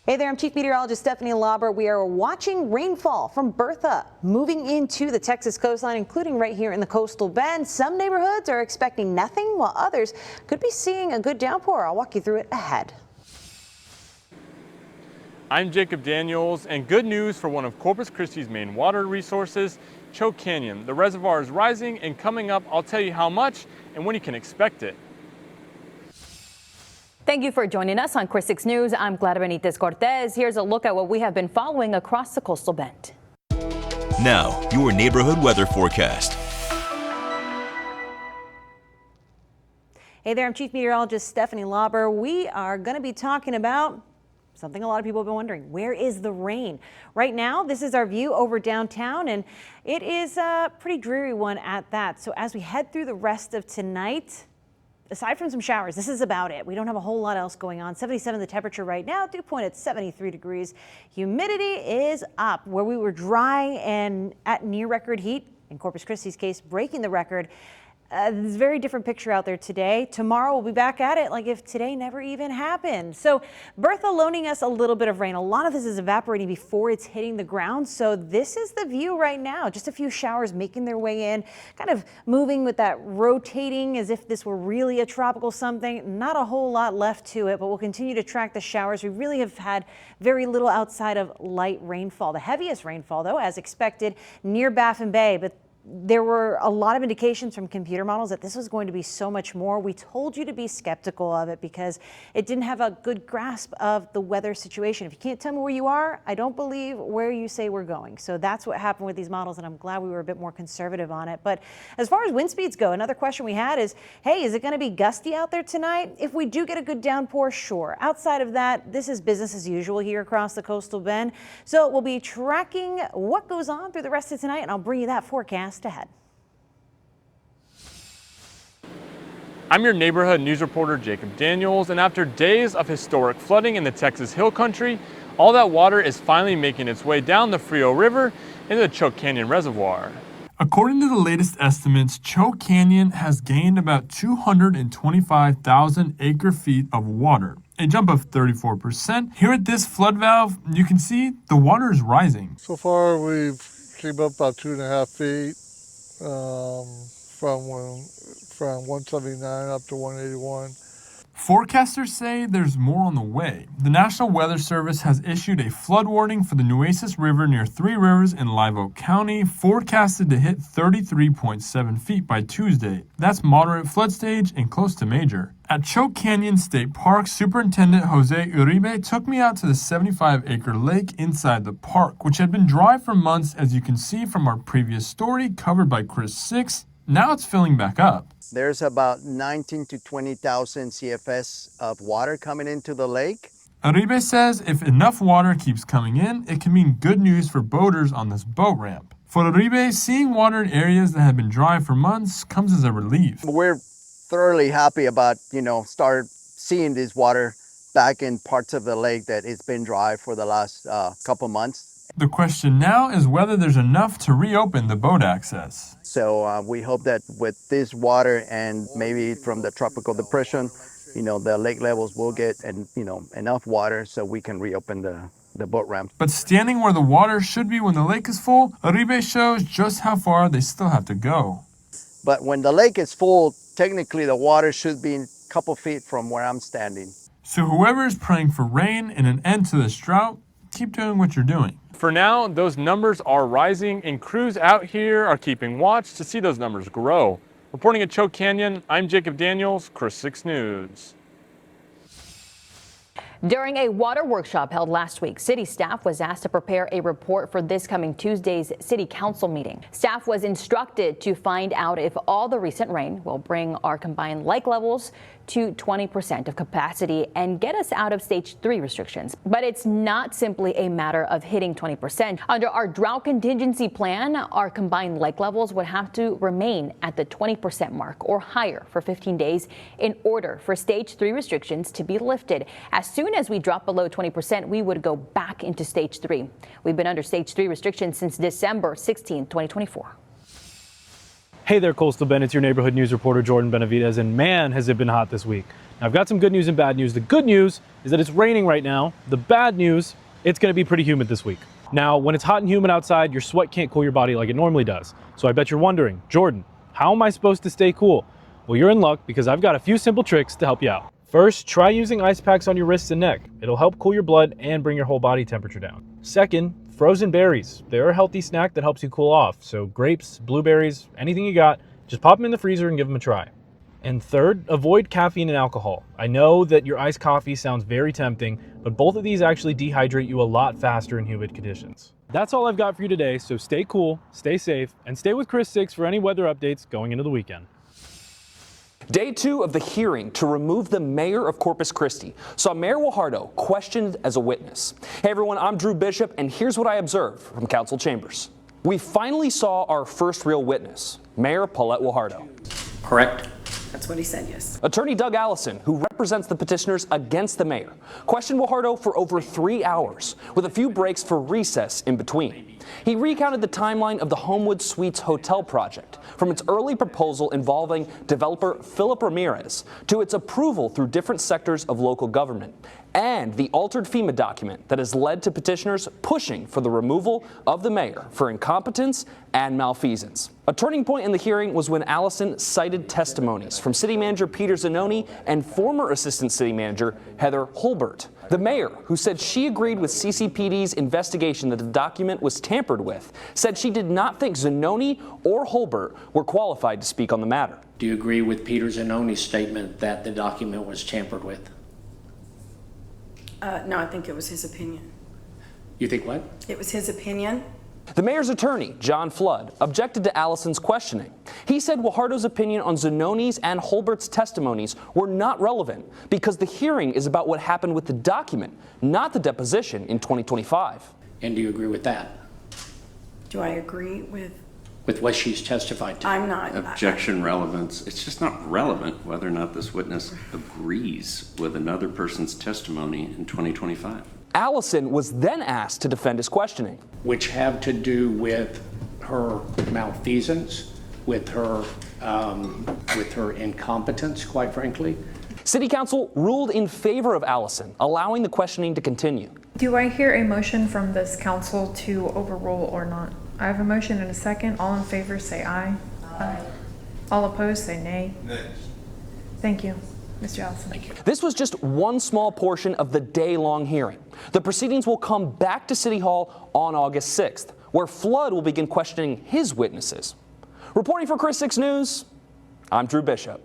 Hey there, I'm Chief Meteorologist Stephanie Lauber. We are watching rainfall from Bertha moving into the Texas coastline, including right here in the coastal bend. Some neighborhoods are expecting nothing, while others could be seeing a good downpour. I'll walk you through it ahead. I'm Jacob Daniels, and good news for one of Corpus Christi's main water resources, Choke Canyon. The reservoir is rising, and coming up, I'll tell you how much and when you can expect it. Thank you for joining us on Chris 6 News. I'm Clara Benitez Cortez. Here's a look at what we have been following across the coastal bend. Now, your neighborhood weather forecast. Hey there, I'm Chief Meteorologist Stephanie Lauber. We are going to be talking about something a lot of people have been wondering. Where is the rain? Right now, this is our view over downtown, and it is a pretty dreary one at that. So as we head through the rest of tonight, aside from some showers, this is about it. We don't have a whole lot else going on. 77 the temperature right now, dew point at 73 degrees. Humidity is up. Where we were dry and at near record heat, in Corpus Christi's case, breaking the record. There's a very different picture out there today. Tomorrow we'll be back at it like if today never even happened. So Bertha loaning us a little bit of rain. A lot of this is evaporating before it's hitting the ground. So this is the view right now. Just a few showers making their way in, kind of moving with that rotating as if this were really a tropical something. Not a whole lot left to it, but we'll continue to track the showers. We really have had very little outside of light rainfall. The heaviest rainfall, though, as expected, near Baffin Bay, but there were a lot of indications from computer models that this was going to be so much more. We told you to be skeptical of it because it didn't have a good grasp of the weather situation. If you can't tell me where you are, I don't believe where you say we're going. So that's what happened with these models, and I'm glad we were a bit more conservative on it. But as far as wind speeds go, another question we had is, hey, is it going to be gusty out there tonight? If we do get a good downpour, sure. Outside of that, this is business as usual here across the coastal bend. So we'll be tracking what goes on through the rest of tonight, and I'll bring you that forecast ahead. I'm your neighborhood news reporter, Jacob Daniels, and after days of historic flooding in the Texas Hill Country, all that water is finally making its way down the Frio River into the Choke Canyon Reservoir. According to the latest estimates, Choke Canyon has gained about 225,000 acre-feet of water, a jump of 34%. Here at this flood valve, you can see the water is rising. So far, we've came up about 2.5 feet from 179 up to 181. Forecasters say there's more on the way. The National Weather Service has issued a flood warning for the Nueces River near Three Rivers in Live Oak County, forecasted to hit 33.7 feet by Tuesday. That's moderate flood stage and close to major. At Choke Canyon State Park, Superintendent Jose Uribe took me out to the 75-acre lake inside the park, which had been dry for months, as you can see from our previous story covered by Chris 6. Now it's filling back up. There's about 19 to 20,000 CFS of water coming into the lake. Uribe says if enough water keeps coming in, it can mean good news for boaters on this boat ramp. For Uribe, seeing water in areas that have been dry for months comes as a relief. We're thoroughly happy about, start seeing this water back in parts of the lake that it's been dry for the last couple months. The question now is whether there's enough to reopen the boat access. So we hope that with this water and maybe from the tropical depression, the lake levels will get enough water so we can reopen the boat ramp. But standing where the water should be when the lake is full, Uribe shows just how far they still have to go. But when the lake is full, technically the water should be a couple feet from where I'm standing. So whoever is praying for rain and an end to this drought, keep doing what you're doing. For now, those numbers are rising, and crews out here are keeping watch to see those numbers grow. Reporting at Choke Canyon, I'm Jacob Daniels, Chris 6 News. During a water workshop held last week, city staff was asked to prepare a report for this coming Tuesday's city council meeting. Staff was instructed to find out if all the recent rain will bring our combined lake levels to 20% of capacity and get us out of stage 3 restrictions. But it's not simply a matter of hitting 20%. Under our drought contingency plan, our combined lake levels would have to remain at the 20% mark or higher for 15 days in order for stage 3 restrictions to be lifted. As soon as we drop below 20%, we would go back into stage 3. We've been under stage 3 restrictions since December 16, 2024. Hey there, Coastal Bend. It's your neighborhood news reporter, Jordan Benavidez, and man, has it been hot this week. Now, I've got some good news and bad news. The good news is that it's raining right now. The bad news, it's going to be pretty humid this week. Now, when it's hot and humid outside, your sweat can't cool your body like it normally does. So I bet you're wondering, Jordan, how am I supposed to stay cool? Well, you're in luck because I've got a few simple tricks to help you out. First, try using ice packs on your wrists and neck. It'll help cool your blood and bring your whole body temperature down. Second, frozen berries. They're a healthy snack that helps you cool off. So grapes, blueberries, anything you got, just pop them in the freezer and give them a try. And third, avoid caffeine and alcohol. I know that your iced coffee sounds very tempting, but both of these actually dehydrate you a lot faster in humid conditions. That's all I've got for you today, so stay cool, stay safe, and stay with Chris 6 for any weather updates going into the weekend. Day 2 of the hearing to remove the mayor of Corpus Christi saw Mayor Guajardo questioned as a witness. Hey everyone, I'm Drew Bishop, and here's what I observed from council chambers. We finally saw our first real witness, Mayor Paulette Guajardo. Correct. That's what he said, yes. Attorney Doug Allison, who represents the petitioners against the mayor, questioned Guajardo for over 3 hours, with a few breaks for recess in between. He recounted the timeline of the Homewood Suites hotel project, from its early proposal involving developer Philip Ramirez to its approval through different sectors of local government, and the altered FEMA document that has led to petitioners pushing for the removal of the mayor for incompetence and malfeasance. A turning point in the hearing was when Allison cited testimonies from City Manager Peter Zanoni and former Assistant City Manager Heather Holbert. The mayor, who said she agreed with CCPD's investigation that the document was tampered with, said she did not think Zanoni or Holbert were qualified to speak on the matter. Do you agree with Peter Zanoni's statement that the document was tampered with? No, I think it was his opinion. You think what? It was his opinion. The mayor's attorney, John Flood, objected to Allison's questioning. He said Guajardo's opinion on Zanoni's and Holbert's testimonies were not relevant because the hearing is about what happened with the document, not the deposition in 2025. And do you agree with that? Do I agree with what she's testified to? I'm not. Objection relevance. It's just not relevant whether or not this witness agrees with another person's testimony in 2025. Allison was then asked to defend his questioning. Which have to do with her malfeasance, with her incompetence, quite frankly. City Council ruled in favor of Allison, allowing the questioning to continue. Do I hear a motion from this council to overrule or not? I have a motion and a second. All in favor say aye. Aye. All opposed say nay. Nay. Thank you, Mr. Allison. Thank you. This was just one small portion of the day-long hearing. The proceedings will come back to City Hall on August 6th, where Flood will begin questioning his witnesses. Reporting for Chris 6 News, I'm Drew Bishop.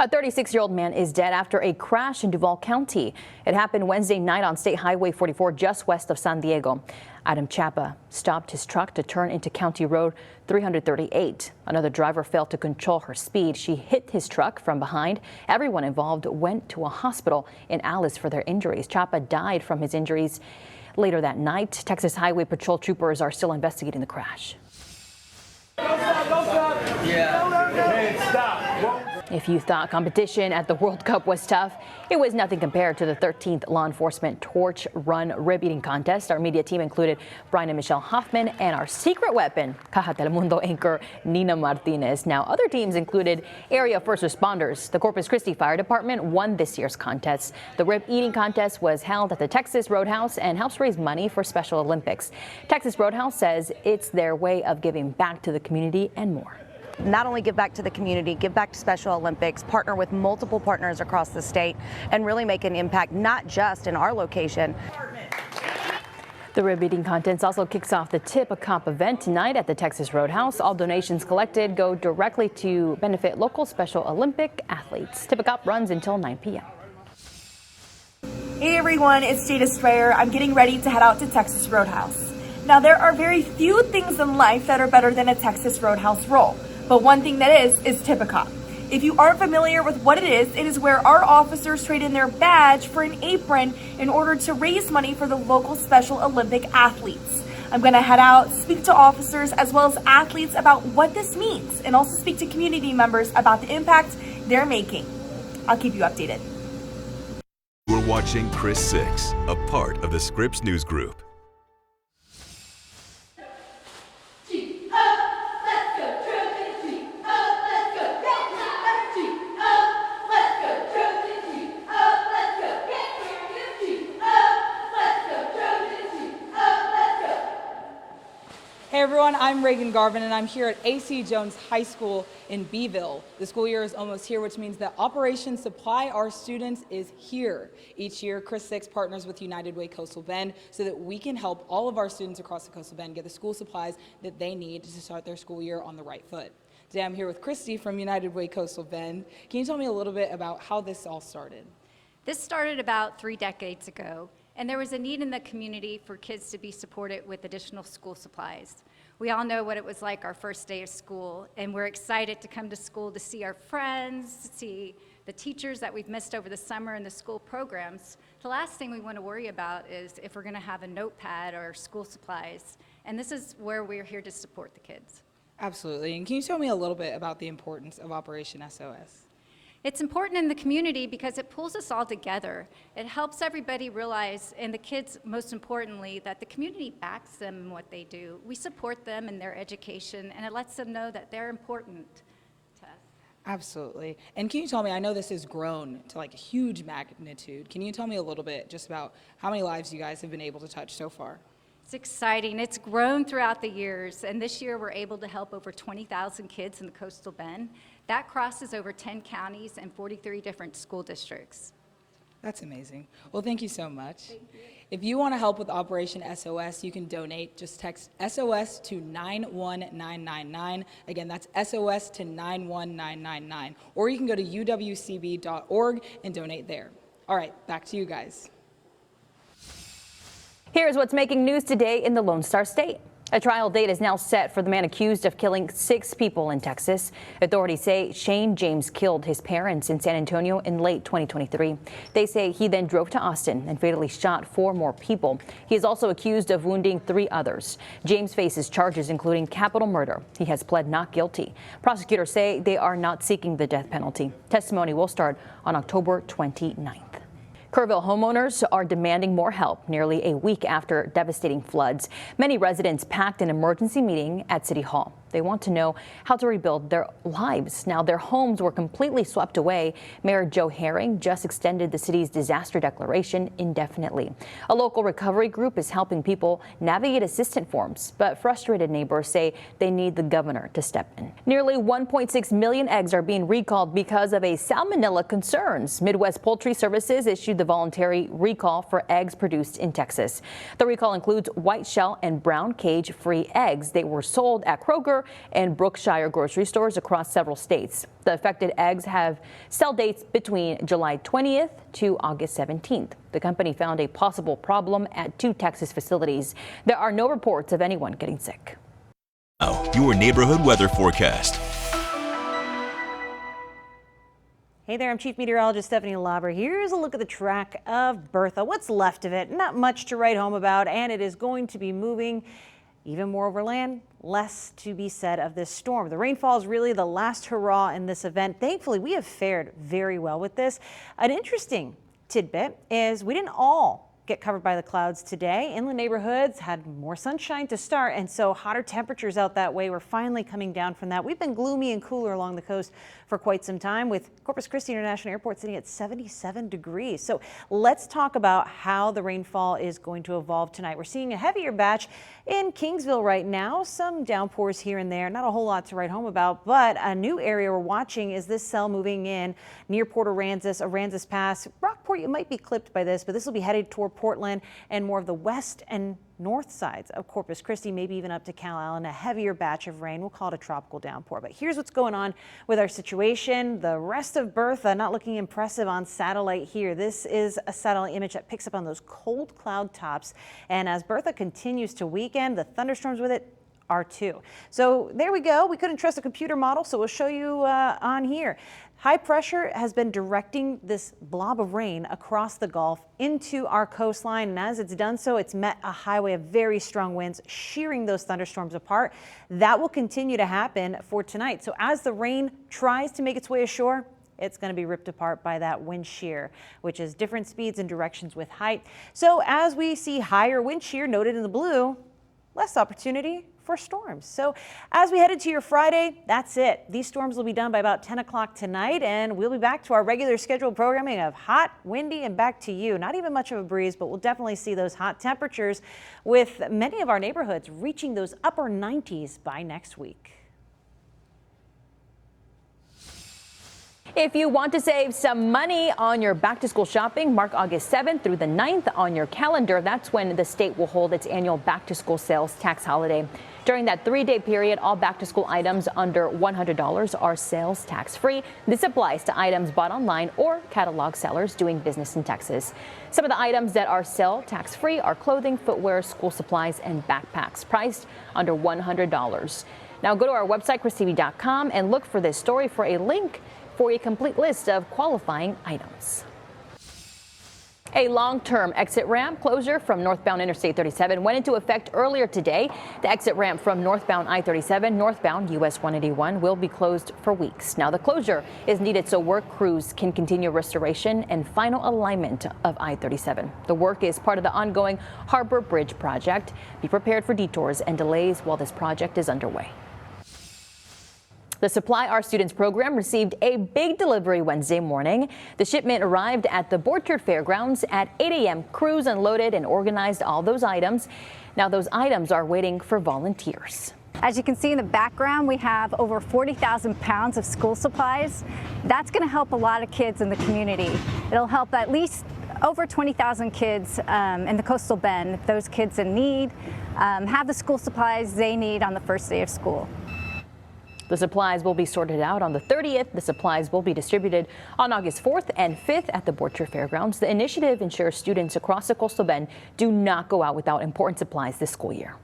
A 36-year-old man is dead after a crash in Duval County. It happened Wednesday night on State Highway 44 just west of San Diego. Adam Chapa stopped his truck to turn into County Road 338. Another driver failed to control her speed. She hit his truck from behind. Everyone involved went to a hospital in Alice for their injuries. Chapa died from his injuries later that night. Texas Highway Patrol troopers are still investigating the crash. If you thought competition at the World Cup was tough, it was nothing compared to the 13th Law Enforcement Torch Run Rib Eating Contest. Our media team included Brian and Michelle Hoffman and our secret weapon, Caja Telemundo anchor Nina Martinez. Now, other teams included area first responders. The Corpus Christi Fire Department won this year's contest. The Rib Eating Contest was held at the Texas Roadhouse and helps raise money for Special Olympics. Texas Roadhouse says it's their way of giving back to the community and more. Not only give back to the community, give back to Special Olympics, partner with multiple partners across the state, and really make an impact, not just in our location. The rib eating contest also kicks off the Tip a Cop event tonight at the Texas Roadhouse. All donations collected go directly to benefit local Special Olympic athletes. Tip a Cop runs until 9 p.m. Hey everyone, it's Jada Strayer. I'm getting ready to head out to Texas Roadhouse. Now, there are very few things in life that are better than a Texas Roadhouse roll. But one thing that is Tip a Cop. If you aren't familiar with what it is where our officers trade in their badge for an apron in order to raise money for the local Special Olympic athletes. I'm gonna head out, speak to officers as well as athletes about what this means, and also speak to community members about the impact they're making. I'll keep you updated. We're watching Chris 6, a part of the Scripps News Group. Let's go, Hey everyone, I'm Reagan Garvin and I'm here at A.C. Jones High School in Beeville. The school year is almost here, which means that Operation Supply Our Students is here. Each year, Chris 6 partners with United Way Coastal Bend so that we can help all of our students across the Coastal Bend get the school supplies that they need to start their school year on the right foot. Today I'm here with Christy from United Way Coastal Bend. Can you tell me a little bit about how this all started? This started about 3 decades ago. And there was a need in the community for kids to be supported with additional school supplies. We all know what it was like our first day of school, and we're excited to come to school to see our friends, to see the teachers that we've missed over the summer in the school programs. The last thing we want to worry about is if we're going to have a notepad or school supplies, and this is where we're here to support the kids. Absolutely, and can you tell me a little bit about the importance of Operation SOS? It's important in the community because it pulls us all together. It helps everybody realize, and the kids most importantly, that the community backs them in what they do. We support them in their education, and it lets them know that they're important to us. Absolutely. And can you tell me, I know this has grown to like a huge magnitude. Can you tell me a little bit just about how many lives you guys have been able to touch so far? It's exciting. It's grown throughout the years, and this year we're able to help over 20,000 kids in the Coastal Bend. That crosses over 10 counties and 43 different school districts. That's amazing. Well, thank you so much. Thank you. If you want to help with Operation SOS, you can donate. Just text SOS to 91999. Again, that's SOS to 91999. Or you can go to uwcb.org and donate there. All right, back to you guys. Here's what's making news today in the Lone Star State. A trial date is now set for the man accused of killing 6 people in Texas. Authorities say Shane James killed his parents in San Antonio in late 2023. They say he then drove to Austin and fatally shot 4 more people. He is also accused of wounding 3 others. James faces charges including capital murder. He has pled not guilty. Prosecutors say they are not seeking the death penalty. Testimony will start on October 29th. Kerrville homeowners are demanding more help nearly a week after devastating floods. Many residents packed an emergency meeting at City Hall. They want to know how to rebuild their lives. Now, their homes were completely swept away. Mayor Joe Herring just extended the city's disaster declaration indefinitely. A local recovery group is helping people navigate assistance forms, but frustrated neighbors say they need the governor to step in. Nearly 1.6 million eggs are being recalled because of a salmonella concerns. Midwest Poultry Services issued the voluntary recall for eggs produced in Texas. The recall includes white shell and brown cage-free eggs. They were sold at Kroger and Brookshire grocery stores across several states. The affected eggs have sell dates between July 20th to August 17th. The company found a possible problem at 2 Texas facilities. There are no reports of anyone getting sick. Now, your neighborhood weather forecast. Hey there, I'm Chief Meteorologist Stephanie Lauber. Here's a look at the track of Bertha. What's left of it? Not much to write home about, and it is going to be moving even more over land. Less to be said of this storm. The rainfall is really the last hurrah in this event. Thankfully, we have fared very well with this. An interesting tidbit is we didn't all get covered by the clouds today. Inland neighborhoods had more sunshine to start, and so hotter temperatures out that way. We're finally coming down from that. We've been gloomy and cooler along the coast for quite some time, with Corpus Christi International Airport sitting at 77 degrees. So let's talk about how the rainfall is going to evolve tonight. We're seeing a heavier batch in Kingsville right now. Some downpours here and there. Not a whole lot to write home about, but a new area we're watching is this cell moving in near Port Aransas Pass. Rockport, you might be clipped by this, but this will be headed toward Portland and more of the west and north sides of Corpus Christi, maybe even up to Calallen. A heavier batch of rain. We'll call it a tropical downpour. But here's what's going on with our situation. The rest of Bertha not looking impressive on satellite here. This is a satellite image that picks up on those cold cloud tops. And as Bertha continues to weaken, the thunderstorms with it are too. So there we go. We couldn't trust a computer model, so we'll show you on here. High pressure has been directing this blob of rain across the Gulf into our coastline, and as it's done so, it's met a highway of very strong winds, shearing those thunderstorms apart. That will continue to happen for tonight. So as the rain tries to make its way ashore, it's going to be ripped apart by that wind shear, which is different speeds and directions with height. So as we see higher wind shear noted in the blue, less opportunity for storms. So as we head into your Friday, that's it. These storms will be done by about 10 o'clock tonight, and we'll be back to our regular scheduled programming of hot, windy, and back to you. Not even much of a breeze, but we'll definitely see those hot temperatures with many of our neighborhoods reaching those upper 90s by next week. If you want to save some money on your back-to-school shopping, mark August 7th through the 9th on your calendar. That's when the state will hold its annual back-to-school sales tax holiday. During that 3-day period, all back-to-school items under $100 are sales tax-free. This applies to items bought online or catalog sellers doing business in Texas. Some of the items that are sale tax-free are clothing, footwear, school supplies, and backpacks, priced under $100. Now go to our website, christv.com, and look for this story for a link for a complete list of qualifying items. A long-term exit ramp closure from northbound Interstate 37 went into effect earlier today. The exit ramp from northbound I-37, northbound US 181 will be closed for weeks. Now, the closure is needed so work crews can continue restoration and final alignment of I-37. The work is part of the ongoing Harbor Bridge project. Be prepared for detours and delays while this project is underway. The Supply Our Students program received a big delivery Wednesday morning. The shipment arrived at the Borchard Fairgrounds at 8 a.m. Crews unloaded and organized all those items. Now those items are waiting for volunteers. As you can see in the background, we have over 40,000 pounds of school supplies. That's going to help a lot of kids in the community. It'll help at least over 20,000 kids in the Coastal Bend. Those kids in need have the school supplies they need on the first day of school. The supplies will be sorted out on the 30th. The supplies will be distributed on August 4th and 5th at the Borchard Fairgrounds. The initiative ensures students across the Coastal Bend do not go out without important supplies this school year.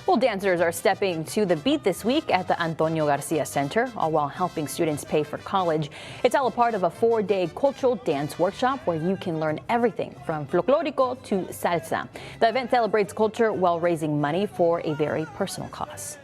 Well, dancers are stepping to the beat this week at the Antonio Garcia Center, all while helping students pay for college. It's all a part of a 4-day cultural dance workshop where you can learn everything from folklorico to salsa. The event celebrates culture while raising money for a very personal cause.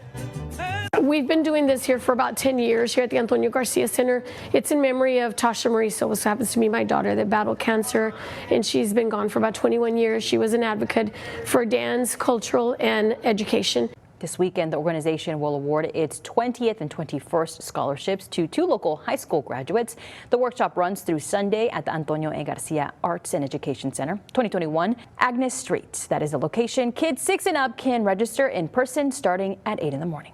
We've been doing this here for about 10 years here at the Antonio Garcia Center. It's in memory of Tasha Marie Silva, who happens to be my daughter, that battled cancer, and she's been gone for about 21 years. She was an advocate for dance, cultural, and education. This weekend, the organization will award its 20th and 21st scholarships to 2 local high school graduates. The workshop runs through Sunday at the Antonio A. Garcia Arts and Education Center. 2021, Agnes Street. That is the location. Kids 6 and up can register in person starting at 8 in the morning.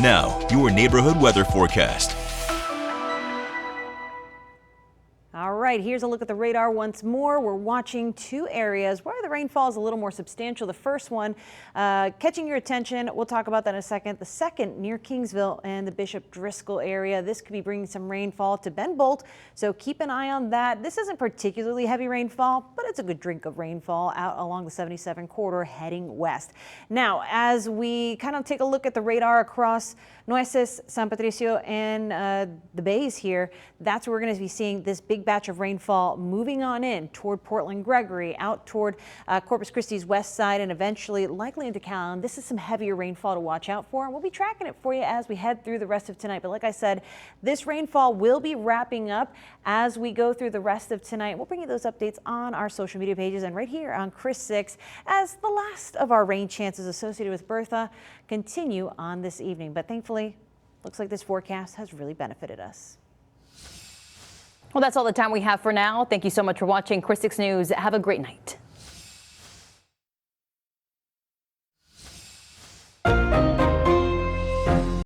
Now, your neighborhood weather forecast. All right, here's a look at the radar once more. We're watching 2 areas where the rainfall is a little more substantial. The first one catching your attention. We'll talk about that in a second. The second near Kingsville and the Bishop Driscoll area. This could be bringing some rainfall to Ben Bolt, so keep an eye on that. This isn't particularly heavy rainfall, but it's a good drink of rainfall out along the 77 corridor heading west. Now, as we kind of take a look at the radar across Nueces, San Patricio, and the bays here, that's where we're going to be seeing this big batch of rainfall moving on in toward Portland Gregory, out toward Corpus Christi's west side, and eventually likely into Calhoun. This is some heavier rainfall to watch out for, and we'll be tracking it for you as we head through the rest of tonight. But like I said, this rainfall will be wrapping up as we go through the rest of tonight. We'll bring you those updates on our social media pages and right here on Chris 6 as the last of our rain chances associated with Bertha continue on this evening. But thankfully, looks like this forecast has really benefited us. Well, that's all the time we have for now. Thank you so much for watching Chris 6 News. Have a great night.